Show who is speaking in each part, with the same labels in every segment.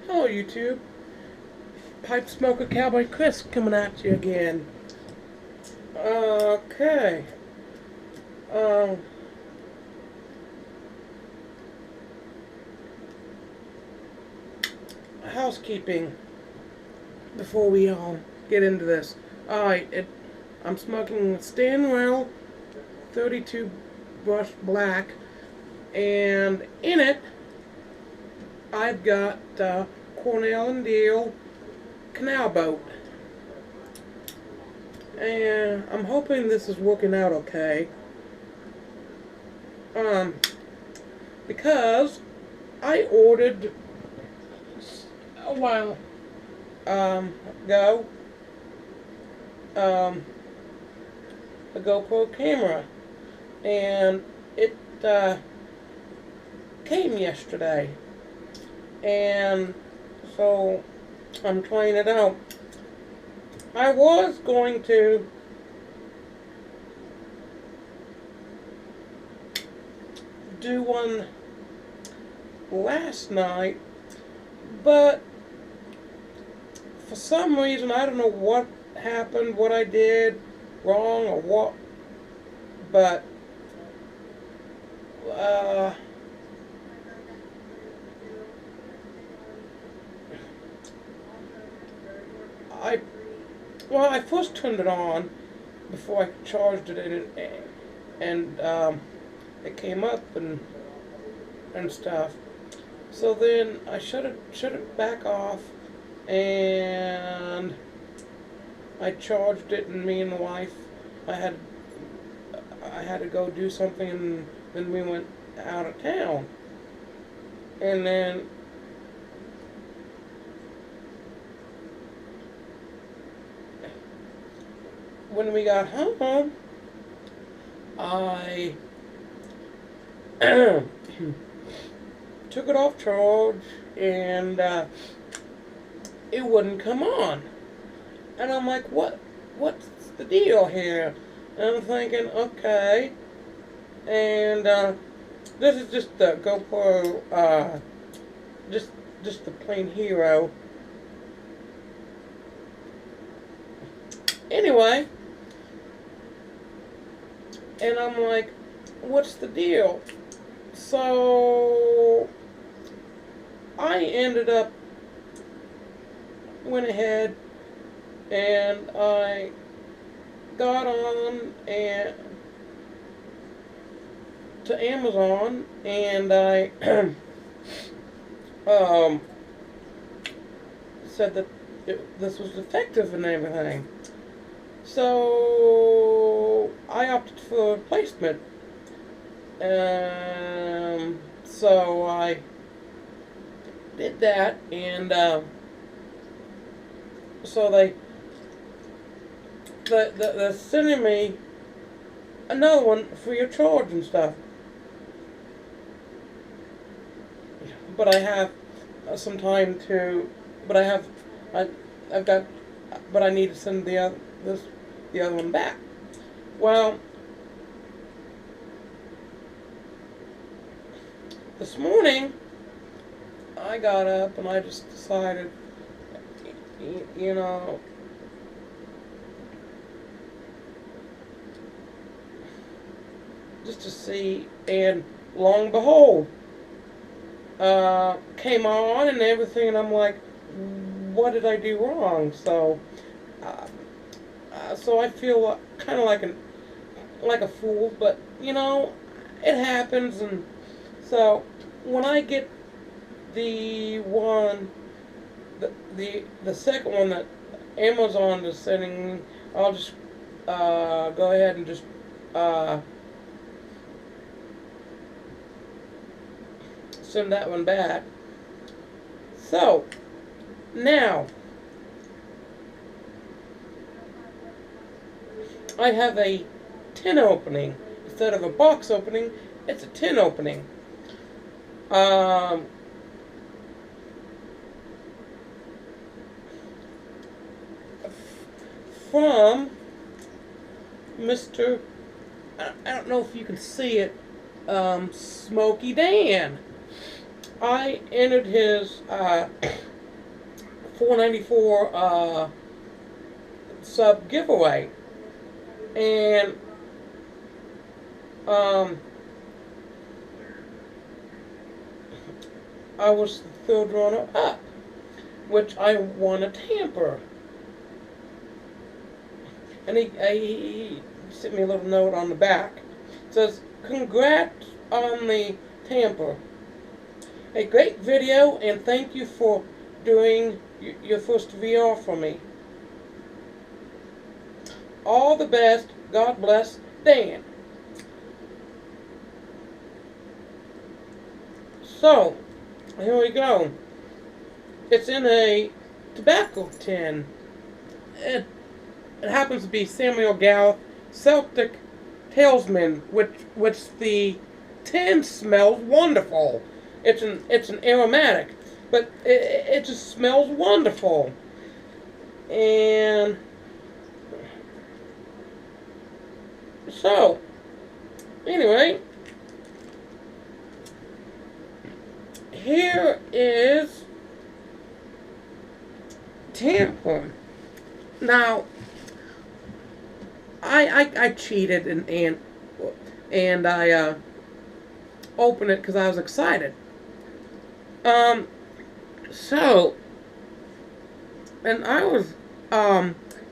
Speaker 1: Hello, YouTube. Pipe Smoker Cowboy Chris coming at you again. Okay. Um, Housekeeping before we get into this. Alright, I'm smoking Stanwell 32 Brush Black, and in it, I've got Cornell and Deal Canal Boat. And I'm hoping this is working out okay. Because I ordered a while ago a GoPro camera, and it came yesterday, and so I'm trying it out. I was going to do one last night, but for some reason, I don't know what happened, what I did wrong or what, but I I first turned it on before I charged it, and it came up and stuff. So then I shut it back off, and I charged it, and me and the wife, I had to go do something, and then we went out of town, and then when we got home, I took it off charge, and it wouldn't come on. And I'm like, what's the deal here? And I'm thinking, okay. And this is just the GoPro, just the plain Hero. Anyway, and I'm like, what's the deal? So I went ahead, and I got on to Amazon, and I said that this was defective and everything. So I opted for replacement. So I did that, and so they're sending me another one free of charge and stuff. But I have some time to. But I've got. But I need to send the other one back. Well, this morning I got up and I just decided, you know, just to see, and lo and behold, came on and everything, and I'm like, what did I do wrong? So, so I feel kind of like a fool, but you know, it happens. And so when I get the second one that Amazon is sending, I'll just go ahead and just send that one back. So now I have a tin opening instead of a box opening. It's a tin opening. From Mr. I don't know if you can see it, Smoky Dan. I entered his 494 sub giveaway, and um, I was the third runner up, which I won a tamper. And he sent me a little note on the back. It says, "Congrats on the tamper. A great video, and thank you for doing your first VR for me. All the best. God bless, Dan." So, here we go. It's in a tobacco tin. It happens to be Samuel Gauth Celtic Talesman, which the tin smells wonderful. It's an aromatic, but it just smells wonderful. And so, anyway, here is tamper. Now, I cheated and I opened it because I was excited. So, and I was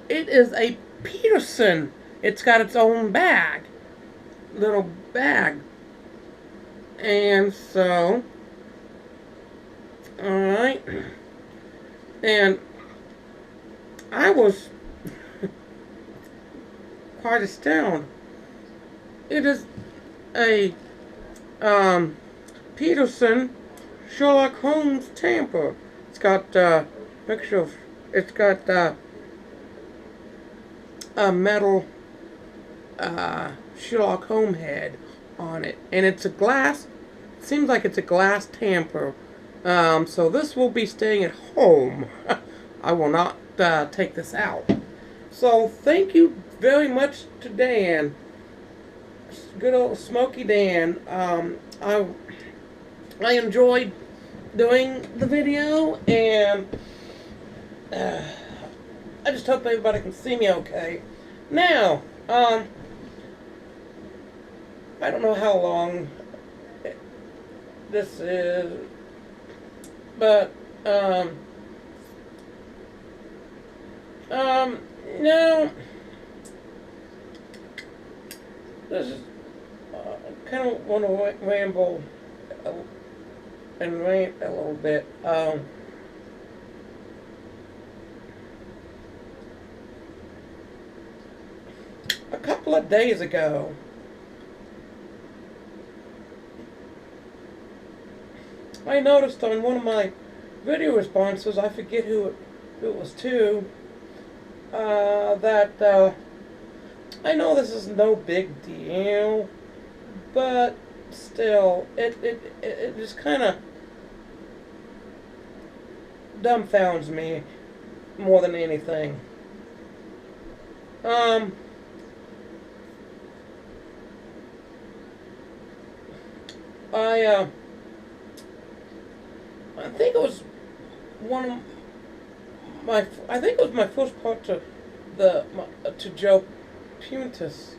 Speaker 1: it is a Peterson. It's got its own little bag, and so, all right, and I was quite astounded. It is a Peterson Sherlock Holmes tamper. It's got picture of. It's got a metal Sherlock Holmes head on it, and it's a glass. It seems like it's a glass tamper. So this will be staying at home. I will not take this out. So thank you very much to Dan, good old Smoky Dan. I enjoyed doing the video, and I just hope everybody can see me okay. Now, I don't know how long this is, but now this is kind of want to ramble and rant a little bit. A couple of days ago, I noticed on one of my video responses, I forget who it was to, that I know this is no big deal, but still, it just kind of dumbfounds me more than anything. I think it was I think it was my first part to Joe Puntis,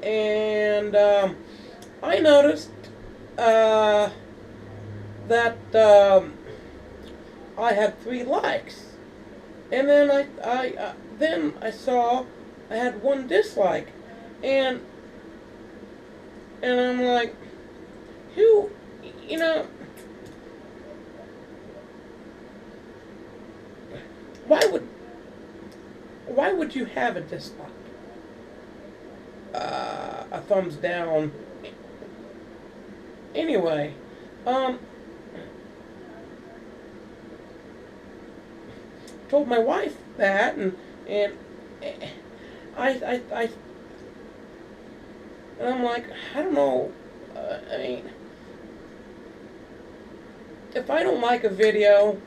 Speaker 1: and I noticed that I had 3 likes, and then I saw I had 1 dislike, and I'm like, who, you know, why would you have a dislike? A thumbs down. Anyway, told my wife that, and I and I'm like, I don't know. I mean, if I don't like a video,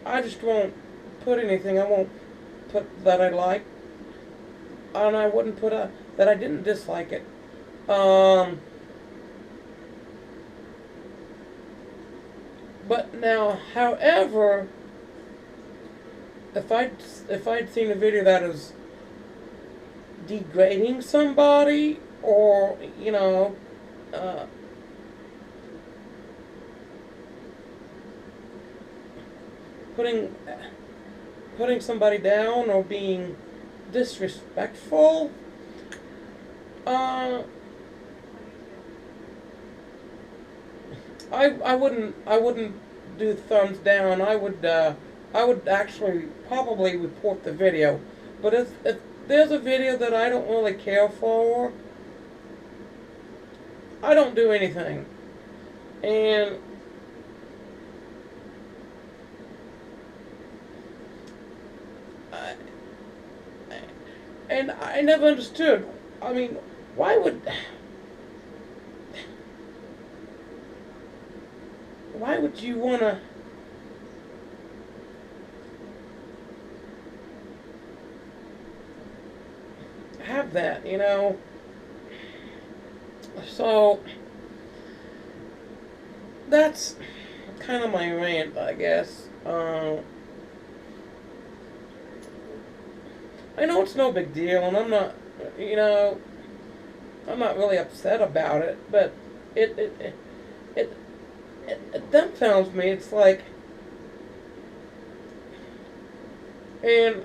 Speaker 1: I just won't put anything. I won't put that I like, and I wouldn't put that I didn't dislike it. But now, however, if I'd seen a video that is degrading somebody, or uh, putting putting somebody down or being disrespectful, uh, I wouldn't do thumbs down. I would actually probably report the video. But if there's a video that I don't really care for, I don't do anything. And I, I never understood. I mean, why would you wanna have that? So that's kind of my rant, I guess. I know it's no big deal, and I'm not really upset about it, but it it it it, it dumbfounds me. It's like, and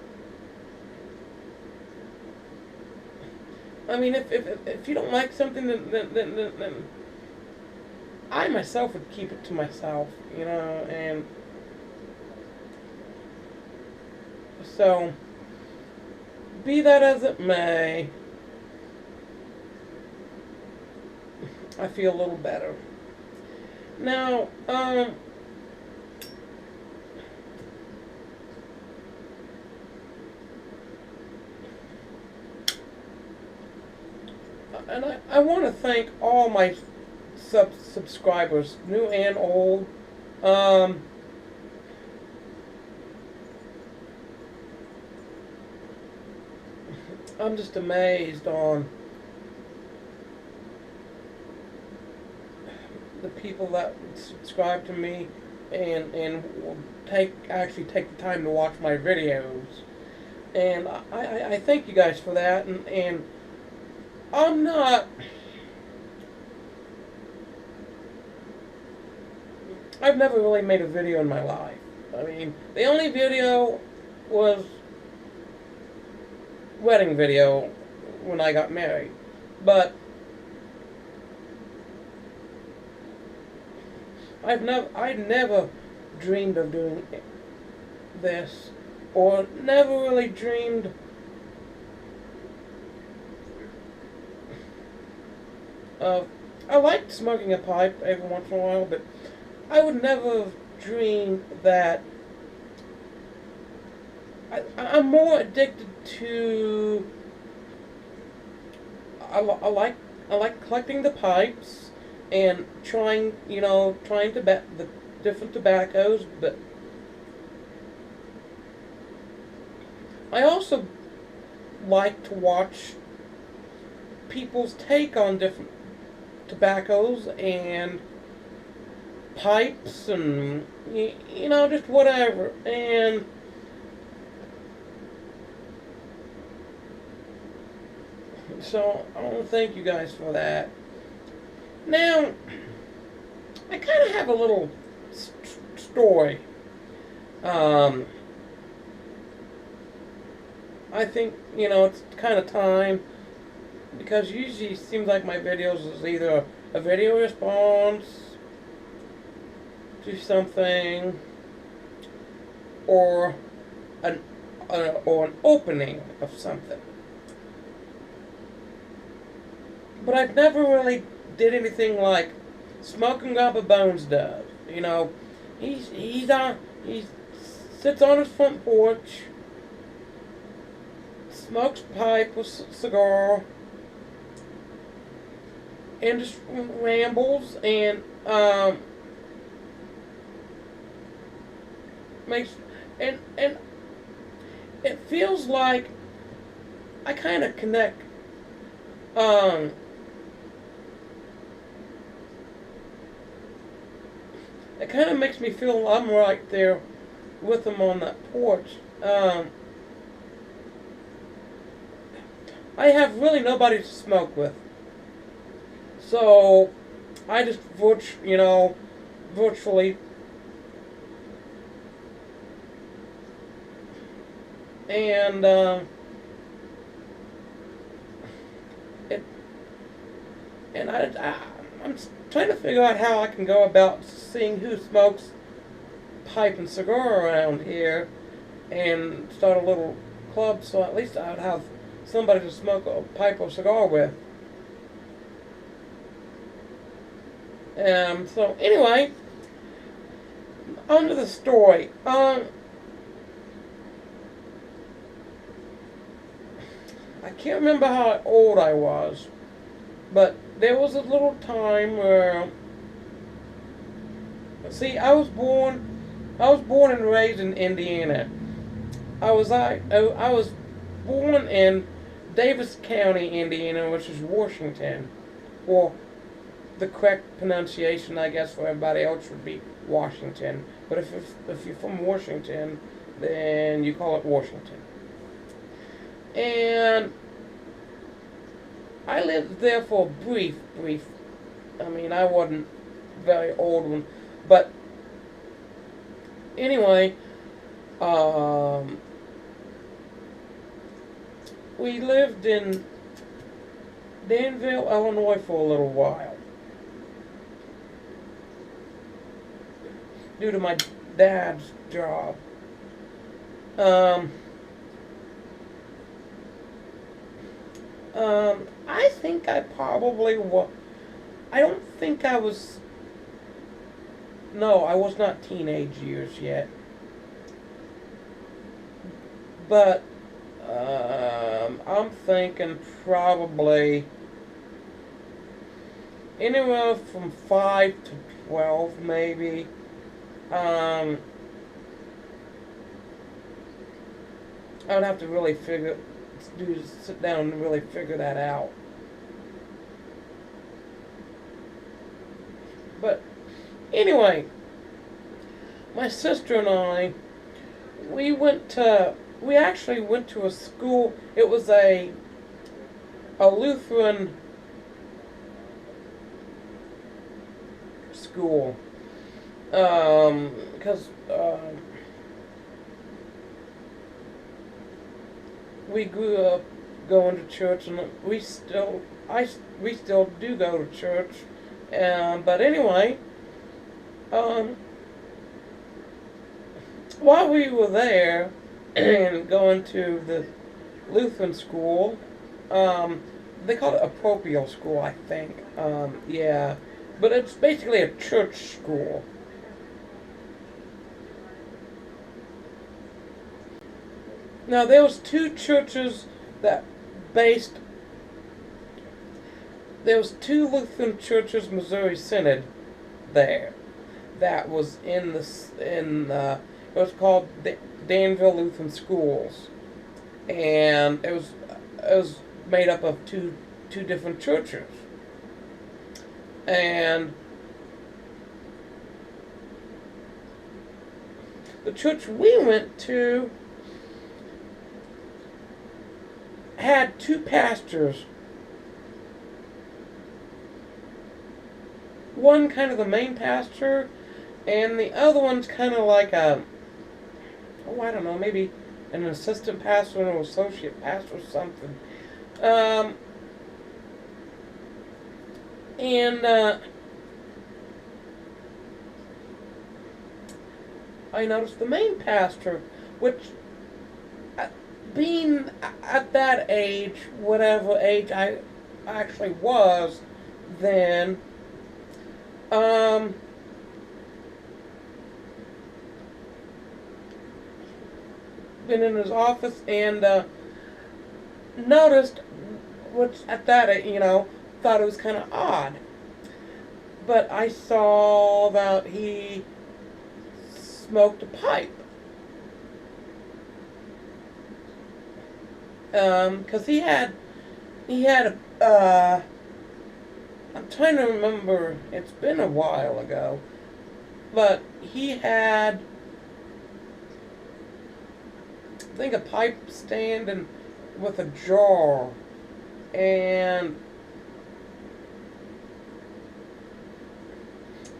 Speaker 1: I mean, if you don't like something, then I myself would keep it to myself, and so, be that as it may, I feel a little better. Now, and I want to thank all my subscribers, new and old. Um, I'm just amazed on the people that subscribe to me and will actually take the time to watch my videos, and I thank you guys for that. And I'm not. I've never really made a video in my life. I mean, the only video was wedding video when I got married, but I'd never dreamed of doing this, or never really dreamed of. I liked smoking a pipe every once in a while, but I would never have dreamed that. I'm more addicted to. I like collecting the pipes and trying the different tobaccos, but I also like to watch people's take on different tobaccos and pipes, and just whatever. And so I want to thank you guys for that. Now, I kind of have a little story. I think it's kind of time, because usually it seems like my videos is either a video response to something, or an opening of something. But I've never really did anything like Smoking Grandpa Bones does. He sits on his front porch, smokes pipe with cigar, and just rambles, and makes and it feels like I kind of connect. it kind of makes me feel I'm right there with him on that porch. I have really nobody to smoke with, so I just virtually, and it, and I'm trying to figure out how I can go about seeing who smokes pipe and cigar around here, and start a little club, so at least I'd have somebody to smoke a pipe or cigar with. So anyway, on to the story. I can't remember how old I was, but there was a little time where, see, I was born and raised in Indiana. I was born in Davis County, Indiana, which is Washington. Well, the correct pronunciation, I guess, for everybody else would be Washington. But if you're from Washington, then you call it Washington. And I lived there for a brief. I mean, I wasn't very old one, but anyway, we lived in Danville, Illinois for a little while due to my dad's job. I think I probably was. I don't think I was. No, I was not teenage years yet. But I'm thinking probably anywhere from 5 to 12, maybe. I would have to really sit down and really figure that out. But anyway, my sister and I, we actually went to a school. It was a Lutheran school, because we grew up going to church, and we still do go to church. But anyway, while we were there and going to the Lutheran school, they call it a parochial school, I think. Yeah, but it's basically a church school. Now, there was two churches that based. There was two Lutheran churches, Missouri Synod, there. That was it was called the Danville Lutheran Schools, and it was made up of two different churches, and the church we went to had two pastors. One kind of the main pastor, and the other one's kind of like I don't know, maybe an assistant pastor or an associate pastor or something. And I noticed the main pastor, which, being at that age, whatever age I actually was then, been in his office and noticed, which at that, thought it was kind of odd. But I saw that he smoked a pipe. Because he had I'm trying to remember, it's been a while ago, But he had, I think, a pipe stand and with a jar, and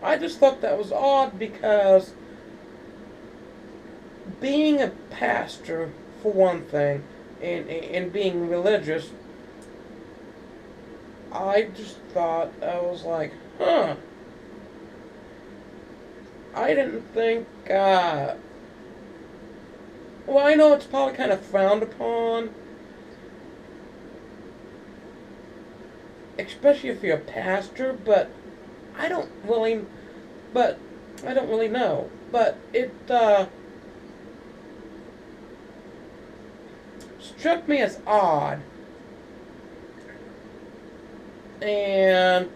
Speaker 1: I just thought that was odd because being a pastor, for one thing, and being religious, I just thought, I was like, huh. I didn't think, well, I know it's probably kind of frowned upon, especially if you're a pastor, but I don't really, but I don't really know. But it struck me as odd, and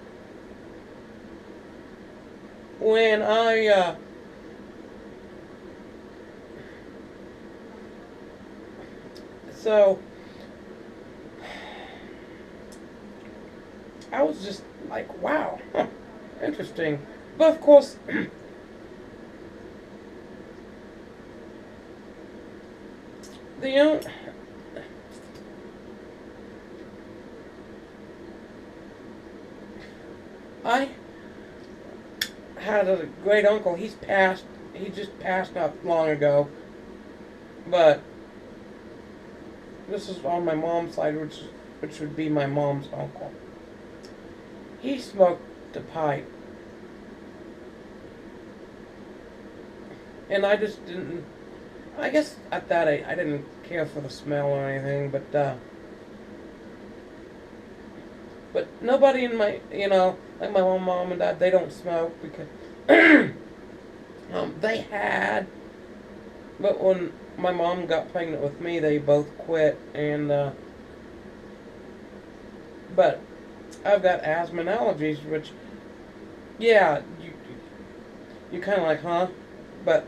Speaker 1: when so I was just like, wow, huh, interesting. But of course, the I had a great uncle. He's passed. He just passed not long ago. But this is on my mom's side, which would be my mom's uncle. He smoked a pipe, and I just didn't. I guess at that I didn't care for the smell or anything, but nobody in my, like my mom and dad, they don't smoke because they had, but when my mom got pregnant with me, they both quit, and but I've got asthma and allergies, which, yeah, you kind of like, huh, but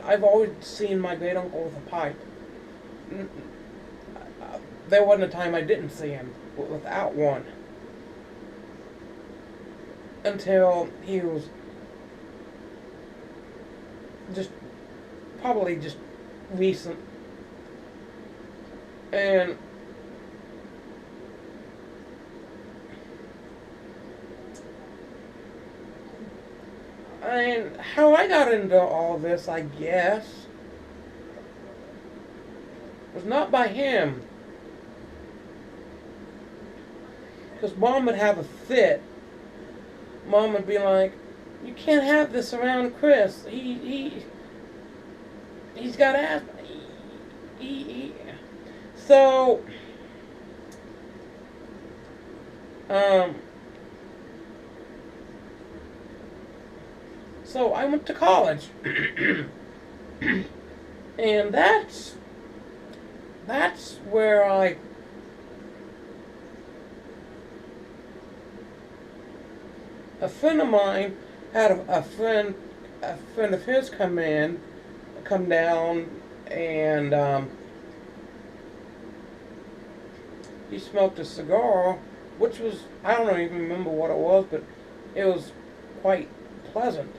Speaker 1: I've always seen my great uncle with a pipe. There wasn't a time I didn't see him without one until he was just probably just recent, and how I got into all this, I guess, was not by him, because Mom would have a fit. Mom would be like, "You can't have this around Chris. He's got asthma." So, um, so I went to college, and that's where a friend of mine had a friend of his come down, and he smoked a cigar, which was, I don't even remember what it was, but it was quite pleasant.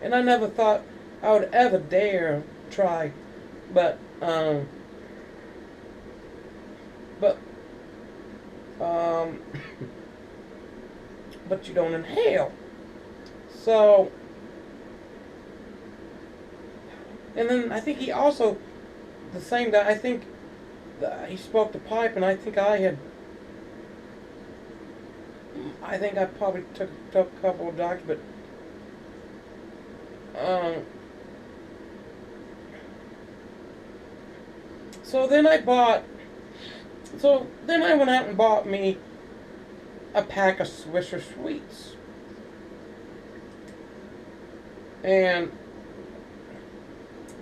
Speaker 1: And I never thought I would ever dare try, but but um, but you don't inhale. So, and then I think he also, the same guy, I think he smoked the pipe, and I think I probably took a couple of doctors, but um, so then I went out and bought me a pack of Swisher Sweets, and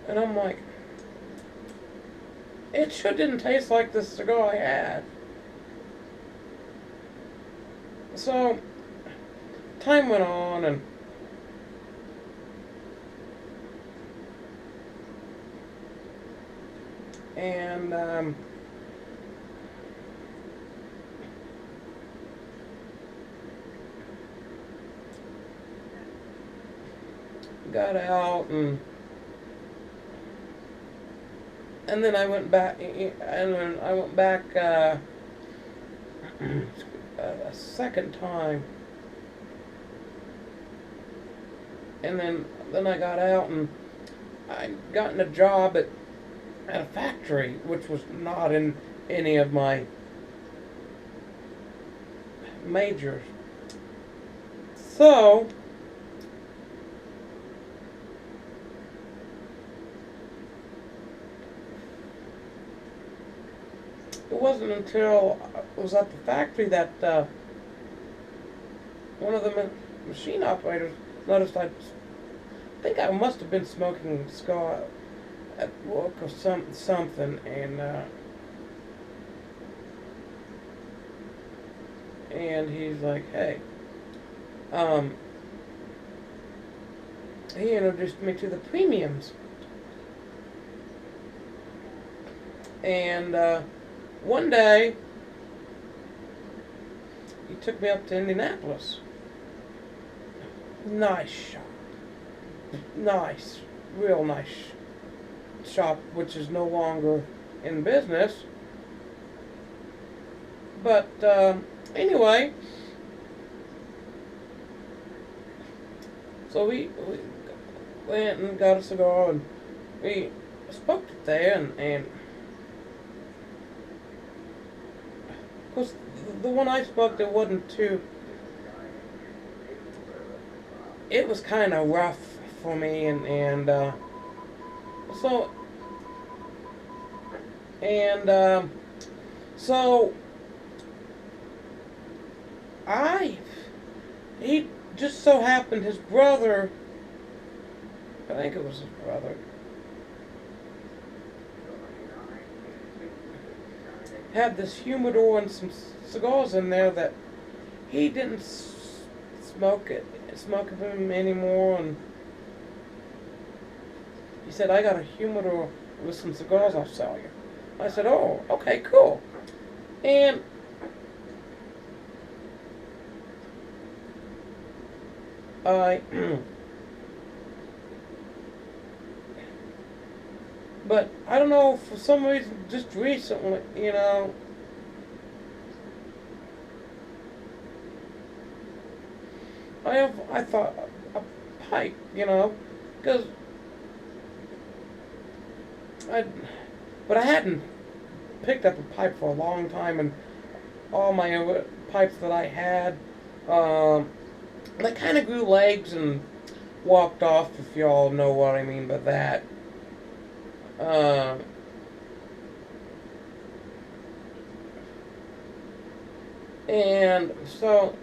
Speaker 1: I'm like, it sure didn't taste like the cigar I had. So time went on, and got out, and then I went back, a second time, and then I got out and I got a job at a factory, which was not in any of my majors. So it wasn't until I was at the factory that one of the machine operators noticed I think I must have been smoking a cigar at work or something, and he's like, hey, he introduced me to the premiums, and one day he took me up to Indianapolis. Nice shop. Nice. Real nice shop, which is no longer in business. But anyway, so we went and got a cigar, and we smoked it there, and of course the one I smoked, it wasn't too, it was kind of rough for me, so he just so happened his brother, I think it was his brother, had this humidor and some cigars in there that he didn't smoke them anymore, and he said, I got a humidor with some cigars I'll sell you. I said, oh, okay, cool. And but I don't know, for some reason, just recently, I thought a pipe, because but I hadn't picked up a pipe for a long time, and all my other pipes that I had, they kind of grew legs and walked off, if y'all know what I mean by that. And so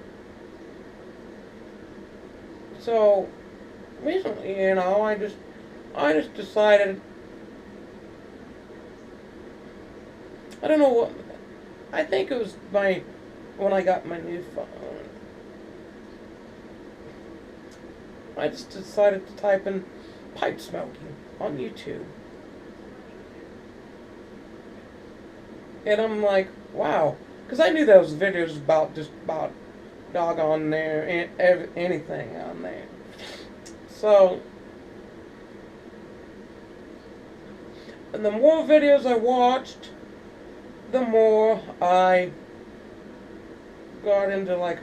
Speaker 1: recently, I just decided, I don't know what, I think it was when I got my new phone, I just decided to type in pipe smoking on YouTube. And I'm like, wow, because I knew those videos about doggone there, anything on there. So, and the more videos I watched, the more I got into like,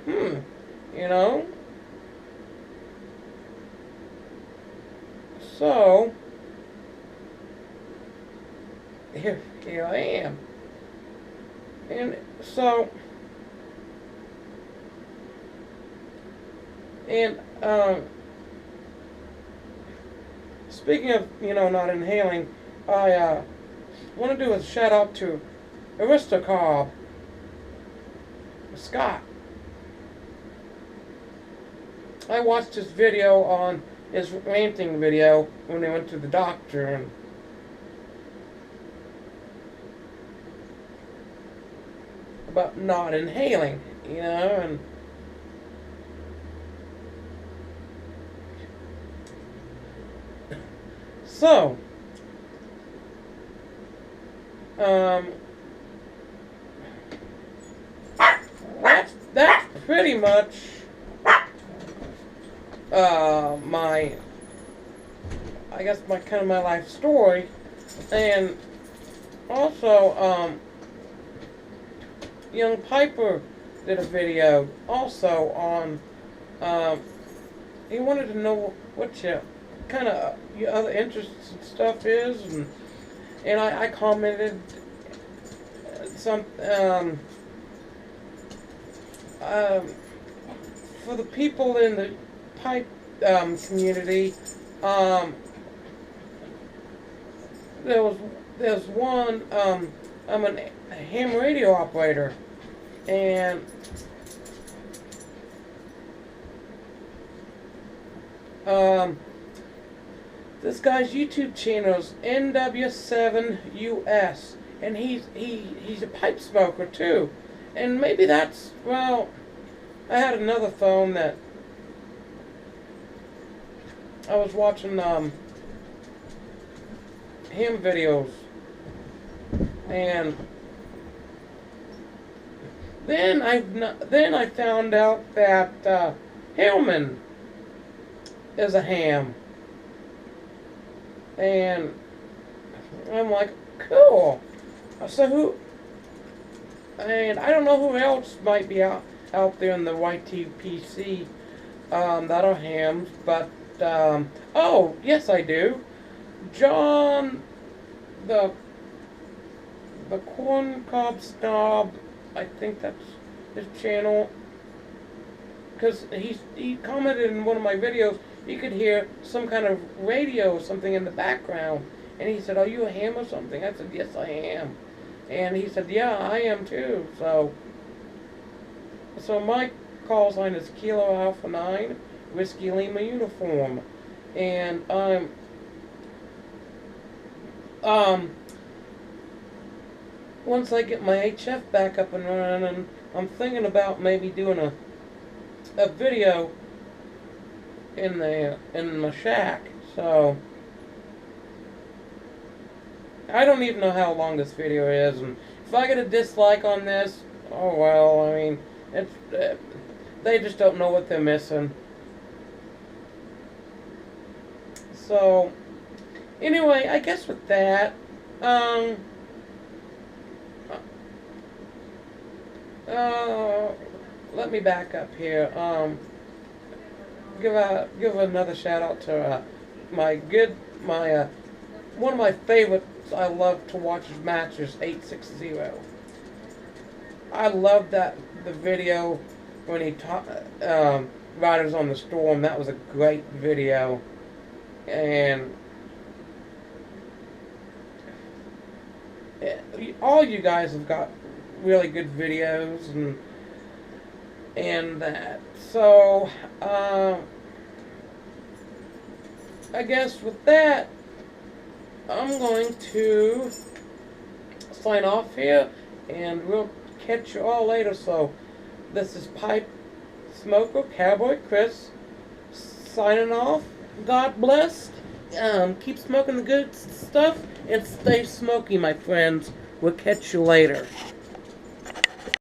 Speaker 1: So, here I am. And so, speaking of, not inhaling, I want to do a shout out to Aristocarb, Scott. I watched his video on his ranting video when he went to the doctor, and about not inhaling, and so that's pretty much my I guess my kind of my life story, and also Young Piper did a video also on. He wanted to know what your kind of your other interests and stuff is, and I commented some for the people in the pipe community. There's one. I'm a ham radio operator, and this guy's YouTube channel is NW7US, and he's a pipe smoker too, and maybe that's, well, I had another phone that I was watching him videos, and then I found out that Hillman is a ham, and I'm like, cool. So who? And I don't know who else might be out there in the YTPC that are hams, but oh yes, I do. John, the Corn Cob Snob, I think that's his channel, because he commented in one of my videos. You could hear some kind of radio or something in the background, and he said, "Are you a ham or something?" I said, "Yes, I am," and he said, "Yeah, I am too." So my call sign is Kilo Alpha 9 Whiskey Lima Uniform, and once I get my HF back up and running, I'm thinking about maybe doing a video in the shack. So I don't even know how long this video is, and if I get a dislike on this, oh well. I mean, it's they just don't know what they're missing. So anyway, I guess with that, let me back up here. Give another shout out to my one of my favorites. I love to watch his matches, 860. I love the video when he taught Riders on the Storm. That was a great video, and all you guys have got really good videos and that. So I guess with that, I'm going to sign off here, and we'll catch you all later. So this is Pipe Smoker Cowboy Chris signing off. God bless. Keep smoking the good stuff and stay smoky, my friends. We'll catch you later.